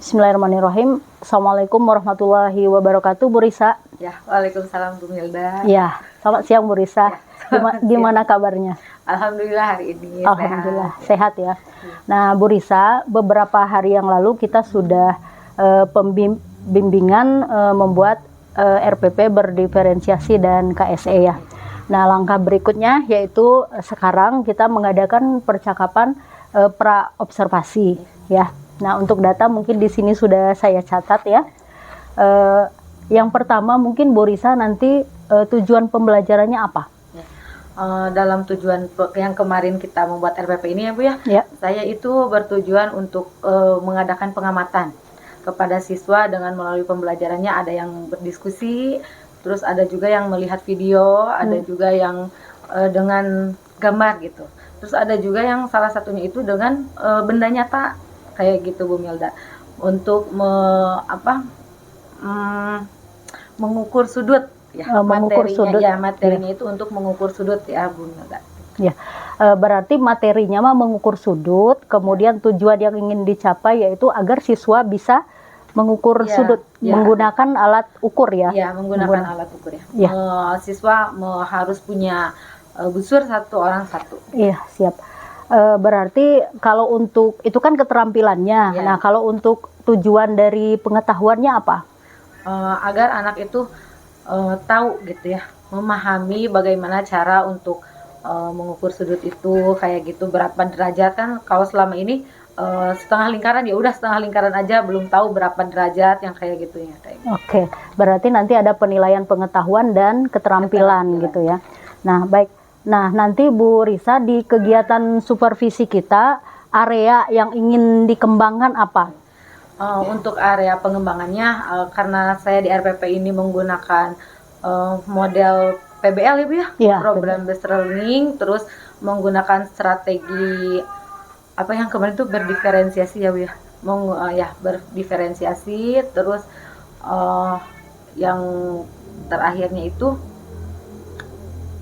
Bismillahirrahmanirrahim. Assalamualaikum warahmatullahi wabarakatuh, Bu Risa. Ya, waalaikumsalam Bu Milda. Ya, selamat siang Bu Risa. Ya, gimana kabarnya? Alhamdulillah hari ini Alhamdulillah sehat ya. Nah, Bu Risa, beberapa hari yang lalu kita sudah pembimbingan membuat RPP berdiferensiasi dan KSE ya. Nah, langkah berikutnya yaitu sekarang kita mengadakan percakapan pra-observasi ya. Nah, untuk data mungkin di sini sudah saya catat ya. Yang pertama mungkin Bu Risa nanti tujuan pembelajarannya apa? Dalam tujuan yang kemarin kita membuat RPP ini ya Bu ya. Saya itu bertujuan untuk mengadakan pengamatan kepada siswa dengan melalui pembelajarannya, ada yang berdiskusi, terus ada juga yang melihat video, ada juga yang dengan gambar gitu. Terus ada juga yang salah satunya itu dengan benda nyata kayak gitu Bu Milda, untuk mengukur sudut ya, materinya itu untuk mengukur sudut ya Bu Milda. Ya, berarti materinya mah mengukur sudut, kemudian tujuan yang ingin dicapai yaitu agar siswa bisa mengukur sudut menggunakan alat ukur ya. Ya, menggunakan alat ukur ya. Siswa harus punya busur satu orang satu. Iya, siap. Berarti kalau untuk itu kan keterampilannya. Nah, kalau untuk tujuan dari pengetahuannya apa? Agar anak itu tahu gitu ya, memahami bagaimana cara untuk mengukur sudut itu kayak gitu, berapa derajat kan. Kalau selama ini setengah lingkaran ya udah setengah lingkaran aja, belum tahu berapa derajat yang kayak gitu ya. Oke, berarti nanti ada penilaian pengetahuan dan keterampilan gitu ya. Nah, baik. Nah, nanti Bu Risa di kegiatan supervisi kita, area yang ingin dikembangkan apa? Untuk area pengembangannya, karena saya di RPP ini menggunakan model PBL ya Bu ya, program based learning, terus menggunakan strategi apa yang kemarin itu berdiferensiasi ya Bu ya, berdiferensiasi, terus yang terakhirnya itu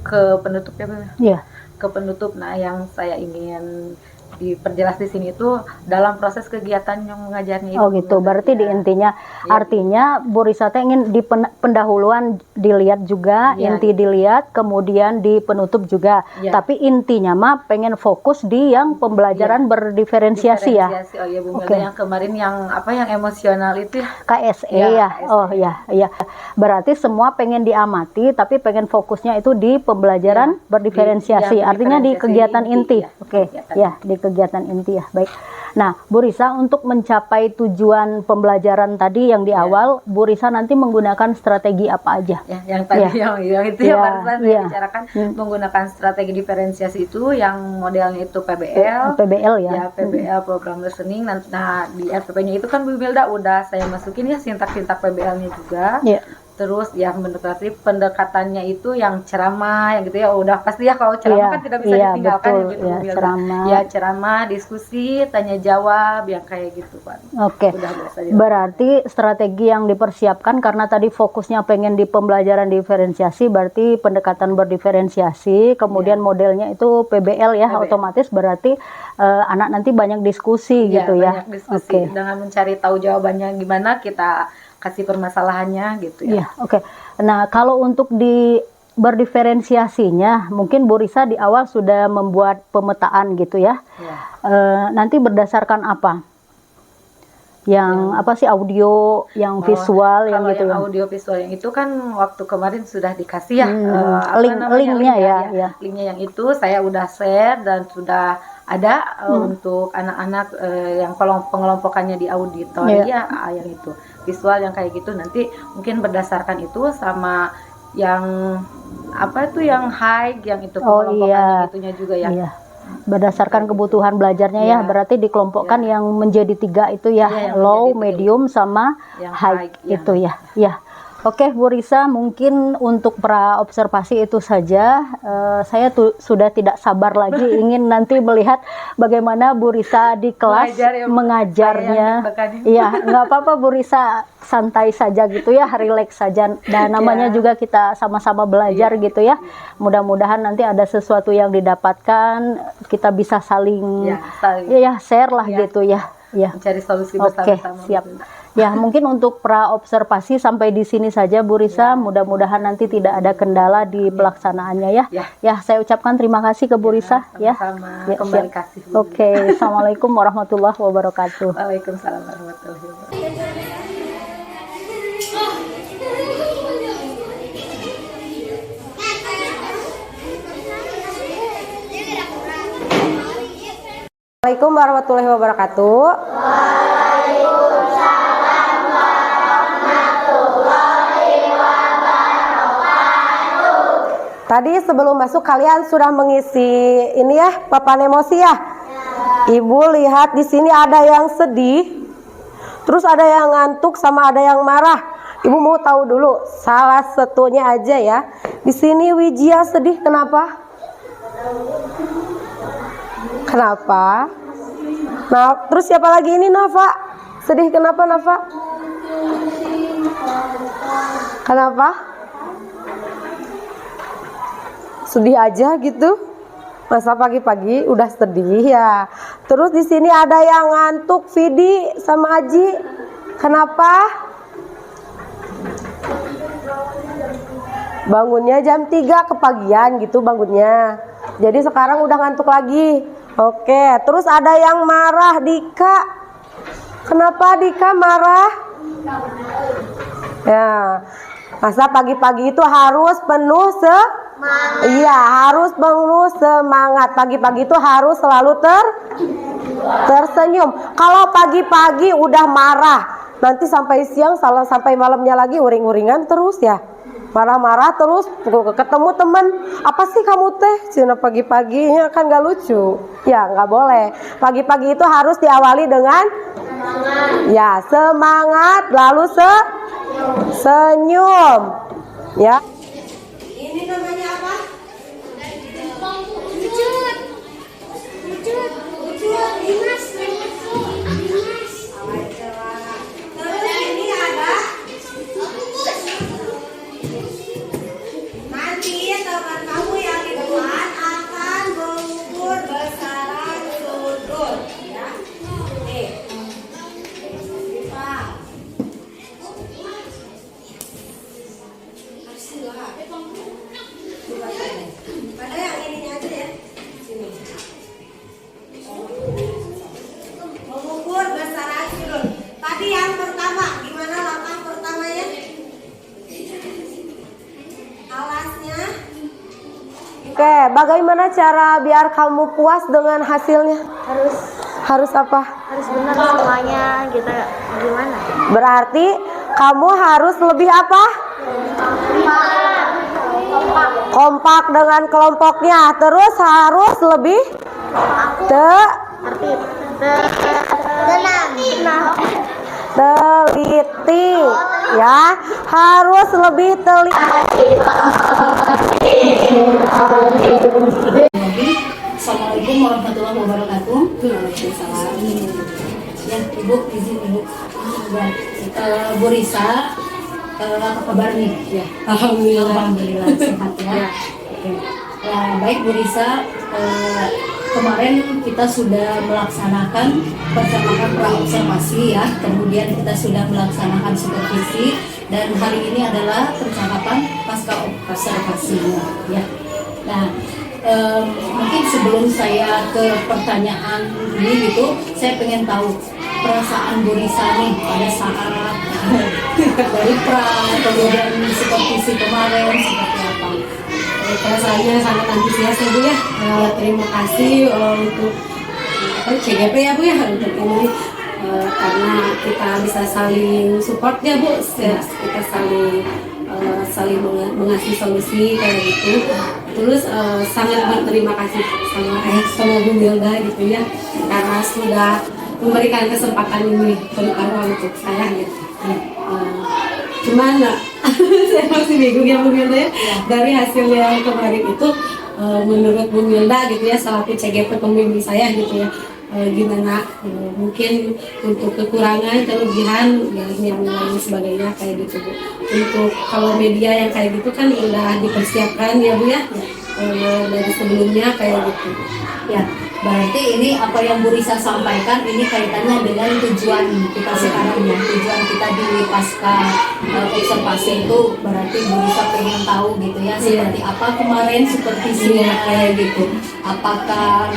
ke penutup ya Bu ya. Ke penutup. Nah, yang saya ingin diperjelas di sini itu dalam proses kegiatan yang mengajarnya itu. Oh gitu, berarti di intinya artinya Bu Risa ingin di pendahuluan dilihat juga, inti dilihat, kemudian di penutup juga. Tapi intinya mah pengen fokus di yang pembelajaran berdiferensiasi ya. Oh iya Bu Milda, yang kemarin yang yang emosional itu ya. KSE ya. KSE. Oh iya. Berarti semua pengen diamati tapi pengen fokusnya itu di pembelajaran berdiferensiasi. Artinya di kegiatan inti. Ya, di kegiatan inti ya. Baik. Nah, Bu Risa, untuk mencapai tujuan pembelajaran tadi yang di awal, Bu Risa nanti menggunakan strategi apa aja? Ya, yang tadi yang itu barusan saya bicarakan, menggunakan strategi diferensiasi itu yang modelnya itu PBL. PBL ya. Ya, PBL program listening. Nah, di RPP-nya itu kan Bu Milda udah saya masukin ya sintak-sintak PBL-nya juga. Terus ya mendekati pendekatannya itu yang ceramah yang gitu ya, udah pasti ya kalau ceramah kan tidak bisa ditinggalkan betul, gitu ceramah, diskusi, tanya jawab yang kayak gitu Pak. Oke. Berarti strategi yang dipersiapkan karena tadi fokusnya pengen di pembelajaran diferensiasi, berarti pendekatan berdiferensiasi, kemudian modelnya itu PBL ya, otomatis berarti anak nanti banyak diskusi gitu ya. Banyak diskusi dengan mencari tahu jawabannya gimana, kita kasih permasalahannya gitu ya. Nah, kalau untuk di berdiferensiasinya, mungkin Bu Risa di awal sudah membuat pemetaan gitu ya. Nanti berdasarkan apa? Yang apa sih, audio, yang visual, yang gitu ya? Audio visual yang itu kan waktu kemarin sudah dikasih ya, linknya ya. Linknya yang itu saya udah share dan sudah ada untuk anak-anak yang pengelompokannya di auditori ya, yang itu visual yang kayak gitu. Nanti mungkin berdasarkan itu sama yang yang high, yang itu pengelompokannya itunya juga ya. Berdasarkan kebutuhan belajarnya ya, berarti dikelompokkan yang menjadi 3 itu ya, low, medium sama high itu ya. Oke, Bu Risa, mungkin untuk pra-observasi itu saja. Saya sudah tidak sabar lagi ingin nanti melihat bagaimana Bu Risa di kelas mengajarnya. Iya, nggak apa-apa Bu Risa, santai saja gitu ya, relax saja. Dan namanya juga kita sama-sama belajar gitu ya. Mudah-mudahan nanti ada sesuatu yang didapatkan, kita bisa saling share lah gitu ya. mencari solusi Oke, bersama-sama. siap. Ya, mungkin untuk pra observasi sampai di sini saja Bu Risa. Mudah-mudahan nanti tidak ada kendala di pelaksanaannya ya. Ya, saya ucapkan terima kasih ke Bu Risa ya. Sama-sama. Kembali kasih. Oke, Assalamualaikum warahmatullahi wabarakatuh. Waalaikumsalam warahmatullahi wabarakatuh. Assalamualaikum warahmatullahi wabarakatuh. Tadi sebelum masuk kalian sudah mengisi ini ya, papan emosi ya. Ibu lihat di sini ada yang sedih, terus ada yang ngantuk sama ada yang marah. Ibu mau tahu dulu salah satunya aja ya. Di sini Wijia sedih kenapa? Kenapa? Nah, terus siapa lagi ini Nafa? Sedih kenapa Nafa? Kenapa? Sedih aja gitu. Masa pagi-pagi udah sedih ya. Terus di sini ada yang ngantuk, Vidi sama Aji. Kenapa? Bangunnya jam 3 kepagian gitu bangunnya. Jadi sekarang udah ngantuk lagi. Oke, terus ada yang marah, Dika. Kenapa Dika marah? Ya, masa pagi-pagi itu harus penuh iya, harus penuh semangat. Pagi-pagi itu harus selalu tersenyum. Kalau pagi-pagi udah marah, nanti sampai siang, sampai malamnya lagi uring-uringan terus ya. Marah-marah terus, ketemu temen, apa sih kamu teh? Cina pagi-paginya kan gak lucu. Ya nggak boleh. Pagi-pagi itu harus diawali dengan ya semangat, lalu senyum. Ya. Ini namanya apa? Lucut. Dimas. Terus ini ada nanti teman kamu yang di depan akan mengukur besaran sudut ya. Pada yang ininya aja ya. Sini. Mengukur besaran sudut. Tadi yang pertama, gimana langkah pertamanya? Alasnya. Oke, bagaimana cara biar kamu puas dengan hasilnya? Harus apa? Harus benar semuanya kita gimana? Berarti kamu harus lebih apa? Kompak dengan kelompoknya. Terus harus lebih Tertib. Tenang. teliti ya, harus lebih teliti. Assalamualaikum warahmatullahi wabarakatuh. Waalaikumsalam. Ya, Ibu, izin Ibu. Bu Risa, apa kabar nih? Ya, alhamdulillah sehat ya. Oke. Ya, baik Bu Risa. Kemarin kita sudah melaksanakan pertama pra-observasi ya, kemudian kita sudah melaksanakan supervisi, dan hari ini adalah percakapan pasca observasinya ya. Nah, mungkin sebelum saya ke pertanyaan ini gitu, saya pengen tahu perasaan Bu Risa nih pada saat dari pra kemudian supervisi kemarin seperti apa? Perasaannya sangat antusias ya Bu ya. Terima kasih untuk CGP ya Bu ya, untuk ini karena kita bisa saling support ya Bu, kita saling mengasih solusi kayak gitu. Terus sangat berterima kasih sama Bu Milda gitu ya, karena sudah memberikan kesempatan ini terutama untuk saya gitu. Cuman saya masih bingung ya Bu Milda ya, dari hasil yang kemarin itu menurut Bu Milda gitu ya, selaku CGP pembimbing saya gitu ya, gimana mungkin untuk kekurangan, kelebihan dan yang lain sebagainya kayak gitu Bu. Untuk kalau media yang kayak gitu kan udah dipersiapkan ya Bu ya, dari sebelumnya kayak gitu. Ya, berarti ini apa yang Bu Risa sampaikan ini kaitannya dengan tujuan kita sekarang ya. Tujuan kita di pasca observasi itu berarti Bu Risa pengen tahu gitu ya seperti apa kemarin seperti siang kayak gitu. Apakah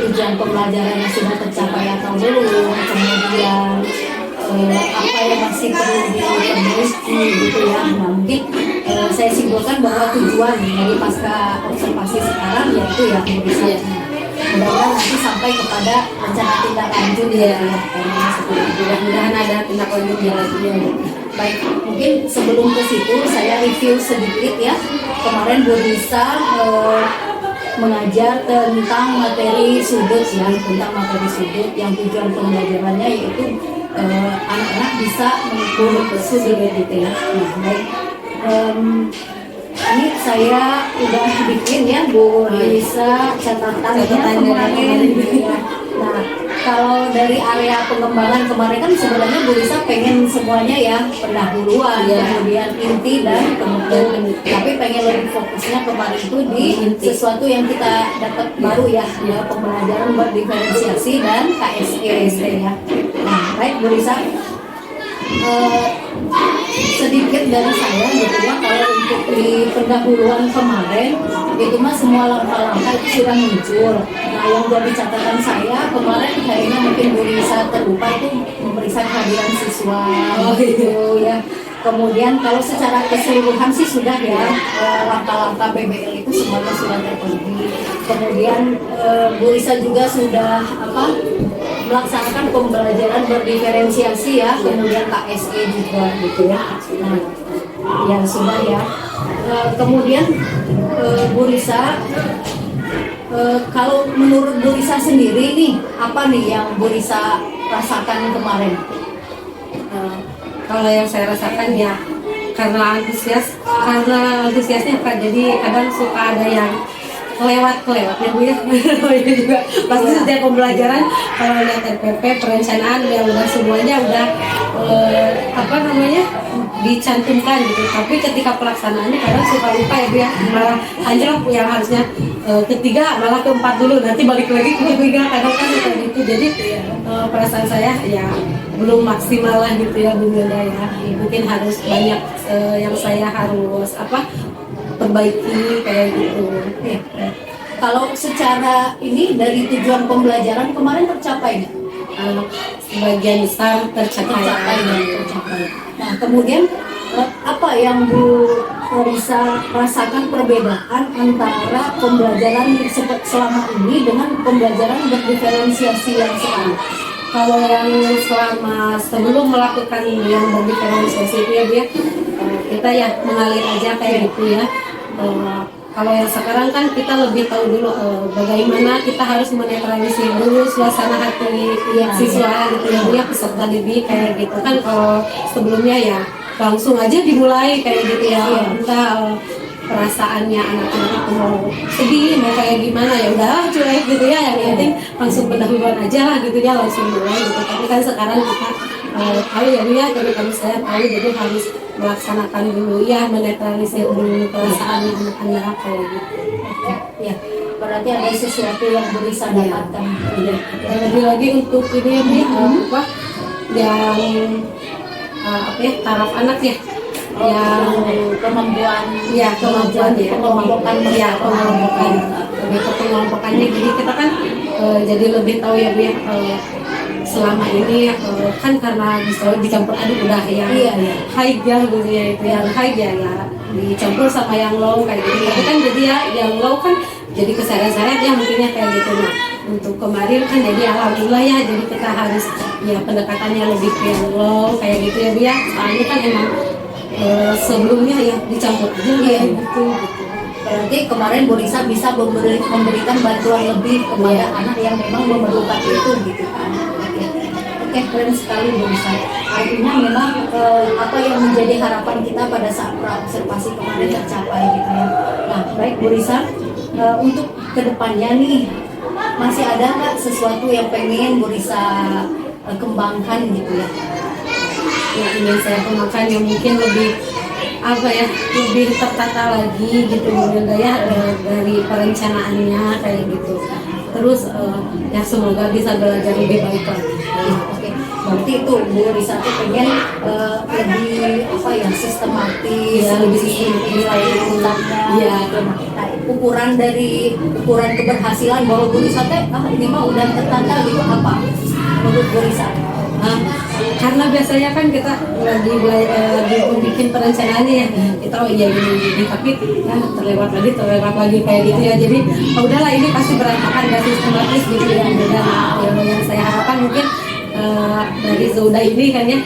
tujuan pembelajarannya sudah tercapai atau belum? Kemudian apa yang masih perlu diperbaiki gitu ya. Nah, mungkin saya simpulkan bahwa tujuan dari pasca observasi sekarang yaitu ya Bu Risa. Mudah-mudahan nanti sampai kepada rencana tindak lanjut ya. Mudah-mudahan ada tindak lanjut ya. Baik, mungkin sebelum ke situ saya review sedikit ya. Kemarin Bu Risa mengajar tentang materi sudut ya, tentang materi sudut yang tujuan pembelajarannya yaitu anak-anak bisa mengukur sudut gitu ya. Nah, baik. Ini saya udah bikin ya Bu Risa catatannya kemarin gitu ya. Nah, kalau dari area pengembangan kemarin kan sebenarnya Bu Risa pengen semuanya ya pendahuluan, kemudian inti dan kemudian tapi pengen lebih fokusnya kemarin itu di sesuatu yang kita dapat baru ya, pembelajaran berdiferensiasi dan KSE ya. Nah, baik Bu Risa. Sedikit dari saya gitu ya, kalau untuk di pendahuluan kemarin itu mah semua langkah-langkah itu sudah muncul. Nah, yang jadi catatan saya kemarin kayaknya mungkin Bu Risa terlupa itu memeriksa kehadiran siswa gitu ya. Kemudian kalau secara keseluruhan sih sudah ya, langkah-langkah BBL itu semuanya sudah terpenuhi. Kemudian Bu Risa juga sudah melaksanakan pembelajaran berdiferensiasi ya, kemudian KSE juga gitu ya. Nah, ya sudah ya. Kemudian Bu Risa, kalau menurut Bu Risa sendiri nih, apa nih yang Bu Risa rasakan kemarin? Kalau yang saya rasakan ya karena antusiasnya Kak, jadi kadang suka ada yang kelewat ya Bu ya. Juga pasti setiap pembelajaran kalau lihat RPP perencanaan yang udah semuanya udah dicantumkan gitu, tapi ketika pelaksanaannya kadang suka lupa ya Bu ya, malah anjlok yang harusnya ketiga malah keempat dulu, nanti balik lagi ke ketiga, kadang kan kayak gitu. Jadi perasaan saya ya belum maksimal lah gitu ya Bu Milda ya, mungkin harus banyak yang saya harus perbaiki kayak gitu. Ya. Kalau secara ini dari tujuan pembelajaran kemarin tercapai nggak? Sebagian besar tercapai. Nah, kemudian apa yang Bu Risa rasakan perbedaan antara pembelajaran selama ini dengan pembelajaran berdiferensiasi yang sekarang? Kalau yang selama sebelum melakukan yang berdiferensiasi itu ya Bu ya, kita ya mengalir aja kayak gitu ya. Kalau yang sekarang kan kita lebih tahu dulu bagaimana kita harus menetralisir dulu suasana hati siswa gitu ya Bu ya, peserta didik kayak gitu kan. Kalau sebelumnya ya langsung aja dimulai kayak gitu ya, entah perasaannya anak-anak mau sedih mau kayak gimana ya udah cuek gitu ya, yang penting langsung pendahuluan aja lah gitu ya, langsung mulai gitu. Tapi kan sekarang kita tahu ya Bu ya, jadi kalau saya tahu jadi harus melaksanakan dulu ya, menetralisir dulu perasaan anak-anak kayak gitu. Ya, berarti ada sesuatu yang bisa dapatkan. Ya. Dan lebih lagi untuk ini yang taraf anak ya, yang kemampuan pengelompokannya. Jadi kita kan jadi lebih tahu ya Bu ya, selama ini kan karena bisa dicampur aduk udah yang high ya gitu ya, itu yang high ya dicampur sama yang low kayak gitu. Tapi kan jadi ya yang low kan jadi keseret-seret ya mungkinnya kayak gitu. Nah, untuk kemarin kan jadi alhamdulillah ya, jadi kita harus ya pendekatannya lebih ke yang low kayak gitu ya Bu ya. Soalnya kan emang sebelumnya ya dicampur aja gitu. Berarti kemarin Bu Risa bisa memberikan bantuan lebih kepada anak yang memang memerlukan itu gitu kan. Oke, keren sekali Bu Risa. Artinya memang apa yang menjadi harapan kita pada saat observasi kemarin tercapai gitu ya. Nah, baik Bu Risa, untuk kedepannya nih masih ada nggak sesuatu yang pengen Bu Risa kembangkan gitu ya? Yang ingin saya kembangkan yang mungkin lebih apa ya, lebih tertata lagi gitu Bunda ya, dari perencanaannya kayak gitu. Terus ya semoga bisa belajar lebih baik lagi. Oke, berarti itu Bu Risa tuh pengen lebih apa ya, sistematis, Ya, lebih sistematis nilai urutannya. Iya. Nah, ukuran keberhasilan bahwa Bu Risa teh ini mah udah tertata gitu apa menurut Bu Risa? Nah, karena biasanya kan kita lagi bikin perencanaannya ya, kita oh iya ini, tapi ya terlewat lagi kayak gitu ya. Jadi udahlah ini pasti berantakan, gak sistematis gitu ya. Dan yang saya harapkan mungkin dari Zauda ini kan ya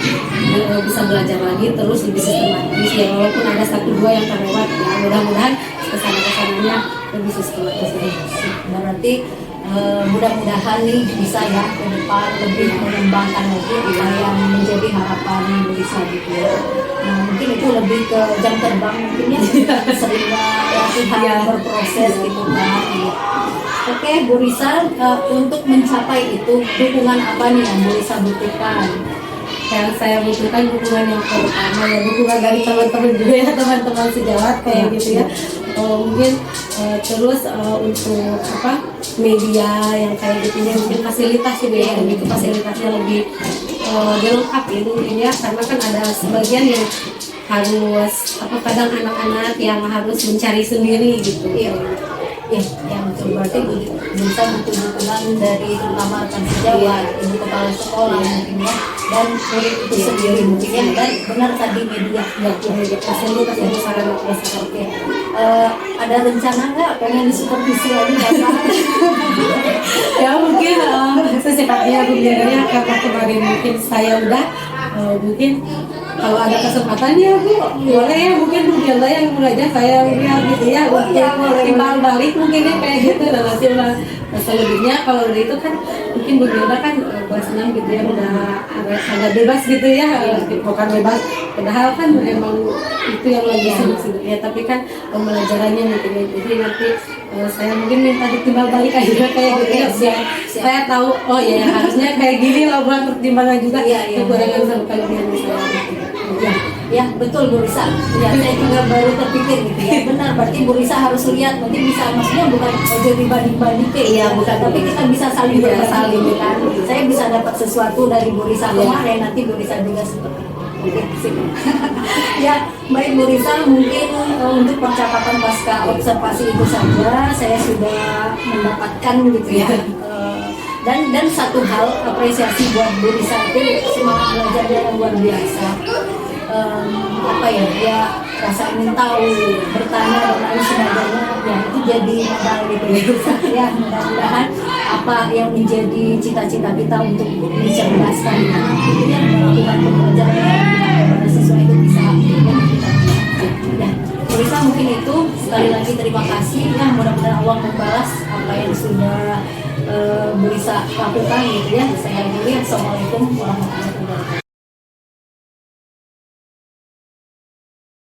bisa belajar lagi terus lebih sistematis ya, walaupun ada 1-2 yang terlewat ya, mudah-mudahan kesana-kesananya lebih sistematis. Berarti mudah-mudahan nih bisa ya ke depan lebih mengembangkan lagi apa yang menjadi harapan Bu Risa gitu ya. Nah mungkin itu lebih ke jam terbang mungkin ya, seringnya latihan berproses gitu kan. Iya. Oke Bu Risa, untuk mencapai itu dukungan apa nih yang Bu Risa butuhkan? Yang saya butuhkan dukungan yang pertama ya, dukungan dari teman-teman juga ya, teman-teman sejawat kayak gitu ya. Mungkin terus untuk apa, media yang kayak gitu ya, mungkin fasilitas gitu ya, gitu fasilitasnya lebih dilengkapi mungkin ya, karena kan ada sebagian yang harus apa, kadang anak-anak yang harus mencari sendiri gitu. Ya, yang betul, berarti bisa butuh dukungan dari terutama rekan sejawat, ibu kepala sekolah mungkin ya, dan murid itu sendiri mungkin ya, dan benar tadi media Fasilitas yang sarana prasarana. Oke. Ada rencana nggak pengen supervisi lagi nggak Pak? Ya mungkin secepatnya begini karena kemarin mungkin saya udah mungkin kalau ada kesempatan ya Bu boleh ya, mungkin Bu Gilda yang belajar saya lihat gitu ya, untuk timbal balik mungkin ya kayak gitu. Dan nanti udah selebihnya kalau dari itu kan mungkin Bu Gilda kan kelas 6 gitu ya, udah agak bebas gitu ya, bukan bebas padahal kan emang itu yang lagi sibuk-sibuk ya, tapi kan pembelajarannya mungkin ya. Jadi nanti saya mungkin minta ditimbal balik aja kayak gitu ya, biar saya tahu oh ya harusnya kayak gini loh buat pertimbangan juga kekurangan sama kelebihan saya. Ya betul Bu Risa. Ya saya juga baru terpikir gitu ya. Benar, berarti Bu Risa harus lihat, nanti bisa, maksudnya bukan jadi banding-banding ya, bukan, tapi kita bisa saling berbagi kan. Saya bisa dapat sesuatu dari Bu Risa kemarin, nanti Bu Risa juga seperti oke, sip. Ya, baik Bu Risa, mungkin untuk percakapan pasca observasi itu saja saya sudah mendapatkan gitu ya. Dan satu hal apresiasi buat Bu Risa itu semangat belajarnya yang luar biasa. Apa ya, dia rasa ingin tahu, bertanya dan lain sebagainya, ya itu jadi modal gitu ya. Mudah-mudahan apa yang menjadi cita-cita kita untuk mencerdaskan yang melakukan pembelajaran kepada siswa itu bisa ya. Bu Risa mungkin itu, sekali lagi terima kasih ya, mudah-mudahan Allah membalas apa yang sudah Bu Risa lakukan gitu ya. Saya akhiri, assalamualaikum warahmatullahi wabarakatuh.